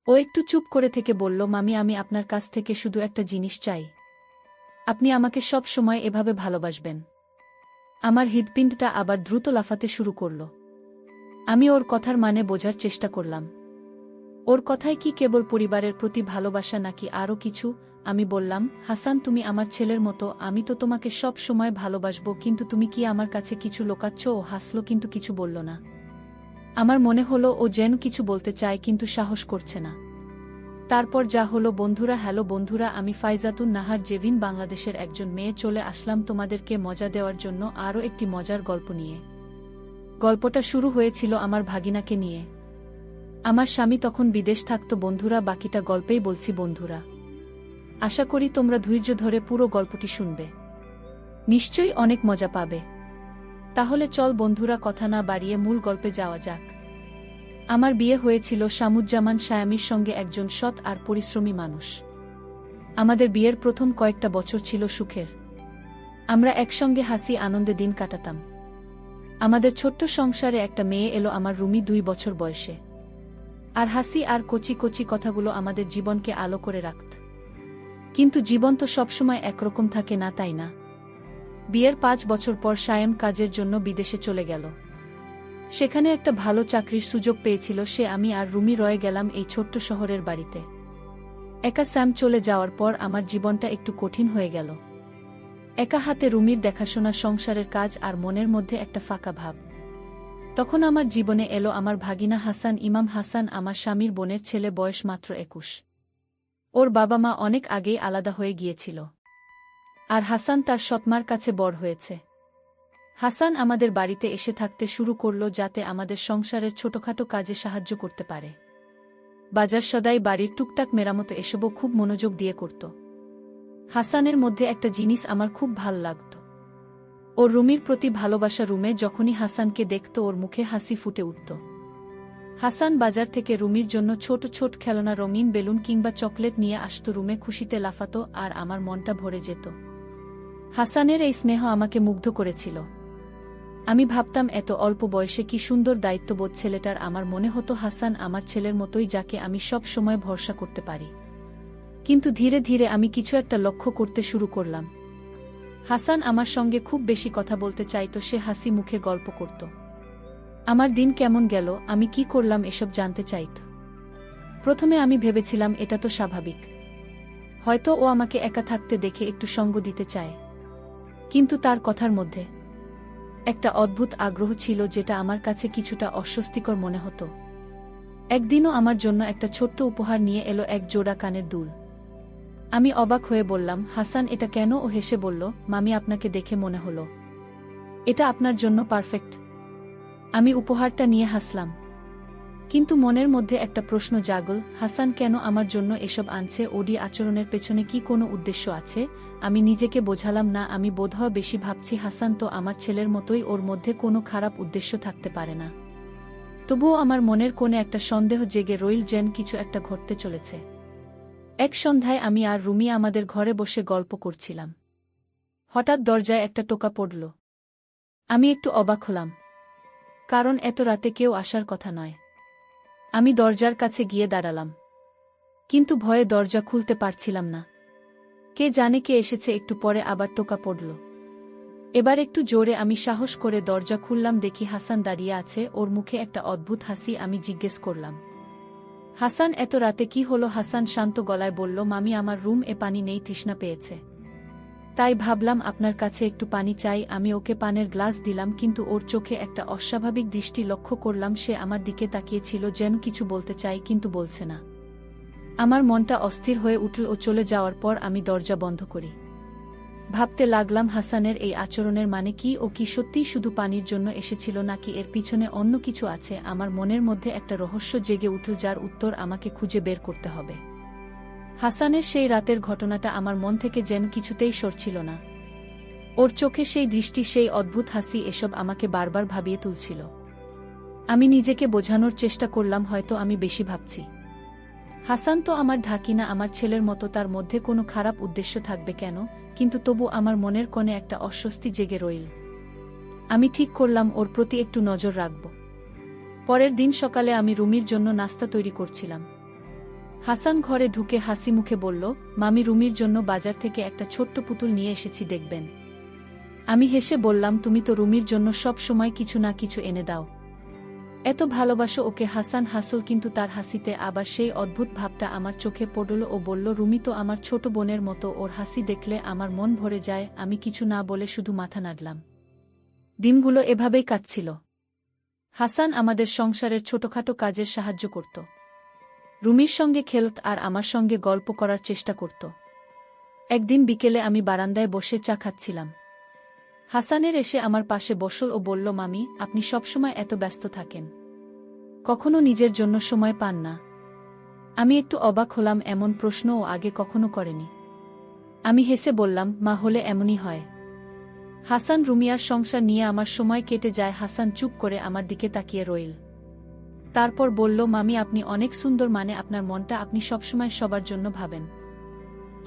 ও একটু চুপ করে থেকে বলল, মামি আমি আপনার কাছ থেকে শুধু একটা জিনিস চাই। আপনি আমাকে সব সময় এভাবে ভালোবাসবেন। আমার হৃৎপিণ্ডটা আবার দ্রুত লাফাতে শুরু করল। আমি ওর কথার মানে বোঝার চেষ্টা করলাম। ওর কথায় কি কেবল পরিবারের প্রতি ভালোবাসা নাকি আরও কিছু? আমি বললাম, হাসান তুমি আমার ছেলের মতো, আমি তো তোমাকে সব সময় ভালোবাসবো, কিন্তু তুমি কি আমার কাছে কিছু লুকাচ্ছ? ও হাসল কিন্তু কিছু বলল না। আমার মনে হলো ও যেন কিছু বলতে চায় কিন্তু সাহস করছে না। তারপর যা হলো বন্ধুরা। হ্যালো বন্ধুরা, আমি ফাইজাতুন নাহার জেভিন বাংলাদেশের একজন মেয়ে চলে আসলাম তোমাদেরকে মজা দেওয়ার জন্য আরও একটি মজার গল্প নিয়ে। গল্পটা শুরু হয়েছিল আমার ভাগিনাকে নিয়ে। আমার স্বামী তখন বিদেশ থাকতো বন্ধুরা, বাকিটা গল্পেই বলছি বন্ধুরা। আশা করি তোমরা ধৈর্য ধরে পুরো গল্পটি শুনবে, নিশ্চয়ই অনেক মজা পাবে। তাহলে চল বন্ধুরা, কথা না বাড়িয়ে মূল গল্পে যাওয়া যাক। আমার বিয়ে হয়েছিল শামুজ্জামান শায়ামির সঙ্গে, একজন সৎ আর পরিশ্রমী মানুষ। আমাদের বিয়ের প্রথম কয়েকটা বছর ছিল সুখের। আমরা একসঙ্গে হাসি আনন্দে দিন কাটাতাম। আমাদের ছোট্ট সংসারে একটা মেয়ে এলো, আমার রুমি 2 বছর বয়সে। আর হাসি আর কচি কচি কথাগুলো আমাদের জীবনকে আলো করে রাখত। কিন্তু জীবন তো সবসময় একরকম থাকে না, তাই না? বিয়ের 5 বছর পর শায়াম কাজের জন্য বিদেশে চলে গেল। সেখানে একটা ভালো চাকরির সুযোগ পেয়েছিল সে। আমি আর রুমি রয়ে গেলাম এই ছোট্ট শহরের বাড়িতে। একা স্যাম চলে যাওয়ার পর আমার জীবনটা একটু কঠিন হয়ে গেল। একা হাতে রুমির দেখাশোনা, সংসারের কাজ, আর মনের মধ্যে একটা ফাঁকা ভাব। তখন আমার জীবনে এলো আমার ভাগিনা হাসান। ইমাম হাসান আমার স্বামীর বোনের ছেলে, বয়স মাত্র 21। ওর বাবা মা অনেক আগেই আলাদা হয়ে গিয়েছিল। আর হাসান তার সৎমার কাছে বড় হয়েছে। হাসান আমাদের বাড়িতে এসে থাকতে শুরু করল যাতে আমাদের সংসারের ছোটখাটো কাজে সাহায্য করতে পারে। বাজার সদাই, বাড়ির টুকটাক মেরামত, এসবও খুব মনোযোগ দিয়ে করত। হাসানের মধ্যে একটা জিনিস আমার খুব ভাল লাগত, ওর রুমির প্রতি ভালোবাসা। রুমে যখনই হাসানকে দেখত ওর মুখে হাসি ফুটে উঠত। হাসান বাজার থেকে রুমির জন্য ছোট ছোট খেলনা, রঙিন বেলুন কিংবা চকলেট নিয়ে আসত। রুমে খুশিতে লাফাত আর আমার মনটা ভরে যেত। হাসানের এই স্নেহ আমাকে মুগ্ধ করেছিল। আমি ভাবতাম এত অল্প বয়সে কি সুন্দর দায়িত্ববোধ ছেলেটার। আমার মনে হতো হাসান আমার ছেলের মতোই, যাকে আমি সব সময় ভরসা করতে পারি। কিন্তু ধীরে ধীরে আমি কিছু একটা লক্ষ্য করতে শুরু করলাম। হাসান আমার সঙ্গে খুব বেশি কথা বলতে চাইত। সে হাসি মুখে গল্প করত। আমার দিন কেমন গেল, আমি কি করলাম, এসব জানতে চাইত। প্রথমে আমি ভেবেছিলাম এটা তো স্বাভাবিক, হয়তো ও আমাকে একা থাকতে দেখে একটু সঙ্গ দিতে চায়। কিন্তু তার কথার মধ্যে একটা অদ্ভুত আগ্রহ ছিল যেটা আমার কাছে কিছুটা অস্বস্তিকর মনে হতো। একদিনও আমার জন্য একটা ছোট্ট উপহার নিয়ে এলো, এক জোড়া কানের দুল। আমি অবাক হয়ে বললাম, হাসান এটা কেন? ও হেসে বলল, মামি আপনাকে দেখে মনে হলো এটা আপনার জন্য পারফেক্ট। আমি উপহারটা নিয়ে হাসলাম, কিন্তু মনের মধ্যে একটা প্রশ্ন জাগল, হাসান কেন আমার জন্য এসব আনছে? ওডি আচরণের পেছনে কি কোনো উদ্দেশ্য আছে? আমি নিজেকে বোঝালাম না, আমি বোধহয় বেশি ভাবছি। হাসান তো আমার ছেলের মতোই, ওর মধ্যে কোনো খারাপ উদ্দেশ্য থাকতে পারে না। তবুও আমার মনের কোণে একটা সন্দেহ জেগে রইল, যেন কিছু একটা ঘটতে চলেছে। এক সন্ধ্যায় আমি আর রুমি আমাদের ঘরে বসে গল্প করছিলাম। হঠাৎ দরজায় একটা টোকা পড়ল। আমি একটু অবাক হলাম, কারণ এত রাতে কেউ আসার কথা নয়। আমি দরজার কাছে গিয়ে দাঁড়ালাম, কিন্তু ভয়ে দরজা খুলতে পারছিলাম না। কে জানে কে এসেছে। একটু পরে আবার টোকা পড়ল, এবার একটু জোরে। আমি সাহস করে দরজা খুললাম, দেখি হাসান দাঁড়িয়ে আছে, ওর মুখে একটা অদ্ভুত হাসি। আমি জিজ্ঞেস করলাম, হাসান এত রাতে কি হলো? হাসান শান্ত গলায় বলল, মামি আমার রুম এ পানি নেই, তৃষ্ণা পেয়েছে, তাই ভাবলাম আপনার কাছে একটু পানি চাই। আমি ওকে পানের গ্লাস দিলাম, কিন্তু ওর চোখে একটা অস্বাভাবিক দৃষ্টি লক্ষ্য করলাম। সে আমার দিকে তাকিয়েছিল, যেন কিছু বলতে চাই কিন্তু বলছে না। আমার মনটা অস্থির হয়ে উঠল। ও চলে যাওয়ার পর আমি দরজা বন্ধ করি। ভাবতে লাগলাম, হাসানের এই আচরণের মানে কি? ও কি সত্যিই শুধু পানির জন্য এসেছিল, নাকি এর পিছনে অন্য কিছু আছে? আমার মনের মধ্যে একটা রহস্য জেগে উঠল, যার উত্তর আমাকে খুঁজে বের করতে হবে। হাসানের সেই রাতের ঘটনাটা আমার মন থেকে যেন কিছুতেই সরছিল না। ওর চোখে সেই দৃষ্টি, সেই অদ্ভুত হাসি, এসব আমাকে বারবার ভাবিয়ে তুলছিল। আমি নিজেকে বোঝানোর চেষ্টা করলাম, হয়তো আমি বেশি ভাবছি। হাসান তো আমার ধাকিনা, আমার ছেলের মতো, তার মধ্যে কোনো খারাপ উদ্দেশ্য থাকবে কেন? কিন্তু তবু আমার মনের কোণে একটা অস্বস্তি জেগে রইল। আমি ঠিক করলাম ওর প্রতি একটু নজর রাখব। পরের দিন সকালে আমি রুমির জন্য নাস্তা তৈরি করছিলাম। হাসান ঘরে ঢুকে হাসি মুখে বলল, মামি রুমির জন্য বাজার থেকে একটা ছোট্ট পুতুল নিয়ে এসেছি দেখবেন। আমি হেসে বললাম, তুমি তো রুমির জন্য সব সময় কিছু না কিছু এনে দাও, এত ভালোবাসো ওকে। হাসান হাসল, কিন্তু তার হাসিতে আবার সেই অদ্ভুত ভাবটা আমার চোখে পড়ল। ও বলল, রুমি তো আমার ছোট বোনের মতো, ওর হাসি দেখলে আমার মন ভরে যায়। আমি কিছু না বলে শুধু মাথা নাড়লাম। দিনগুলো এভাবেই কাটছিল। হাসান আমাদের সংসারের ছোটখাটো কাজের সাহায্য করত, রুমির সঙ্গে খেলত আর আমার সঙ্গে গল্প করার চেষ্টা করত। একদিন বিকেলে আমি বারান্দায় বসে চা খাচ্ছিলাম। হাসানের এসে আমার পাশে বসল ও বলল, মামি আপনি সবসময় এত ব্যস্ত থাকেন, কখনো নিজের জন্য সময় পান না। আমি একটু অবাক হলাম, এমন প্রশ্ন ও আগে কখনো করেনি। আমি হেসে বললাম, মা হলে এমনই হয়। হাসান রুমিয়ার সংসার নিয়ে আমার সময় কেটে যায়। হাসান চুপ করে আমার দিকে তাকিয়ে রইল, তারপর বলল, মামি আপনি অনেক সুন্দর, মানে আপনার মনটা আপনি সবসময় সবার জন্য ভাবেন।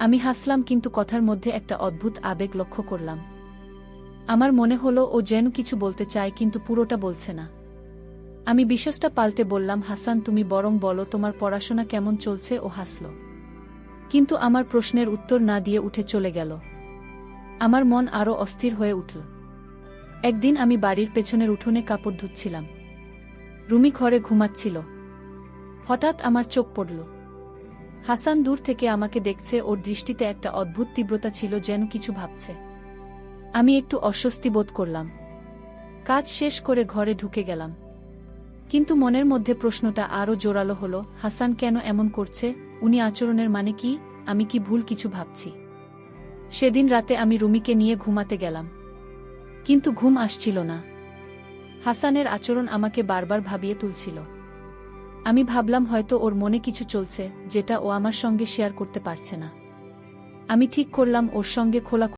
আমি হাসলাম, কিন্তু কথার মধ্যে একটা অদ্ভুত আবেগ লক্ষ্য করলাম। আমার মনে হলো ও যেন কিছু বলতে চায়, কিন্তু পুরোটা বলছে না। আমি বিশ্বাসটা পাল্টে বললাম, হাসান তুমি বরং বলো তোমার পড়াশোনা কেমন চলছে। ও হাসল, কিন্তু আমার প্রশ্নের উত্তর না দিয়ে উঠে চলে গেল। আমার মন আরও অস্থির হয়ে উঠল। একদিন আমি বাড়ির পেছনের উঠোনে কাপড় ধুচ্ছিলাম, রুমি ঘরে ঘুমাচ্ছিল। হঠাৎ আমার চোখ পড়ল, হাসান দূর থেকে আমাকে দেখছে। ওর দৃষ্টিতে একটা অদ্ভুত তীব্রতা ছিল, যেন কিছু ভাবছে। আমি একটু অস্বস্তি বোধ করলাম। কাজ শেষ করে ঘরে ঢুকে গেলাম, কিন্তু মনের মধ্যে প্রশ্নটা আরও জোরালো হলো, হাসান কেন এমন করছে? উনি আচরণের মানে কি? আমি কি ভুল কিছু ভাবছি? সেদিন রাতে আমি রুমিকে নিয়ে ঘুমাতে গেলাম, কিন্তু ঘুম আসছিল না। হাসানের আচরণ আমাকে বারবার ভাবিয়ে তুলছিল। আমি ভাবলাম হয়তো ওর মনে কিছু চলছে, যেটা ও আমার সঙ্গে শেয়ার করতে পারছে না। আমি ঠিক করলাম ওর সঙ্গে খোলা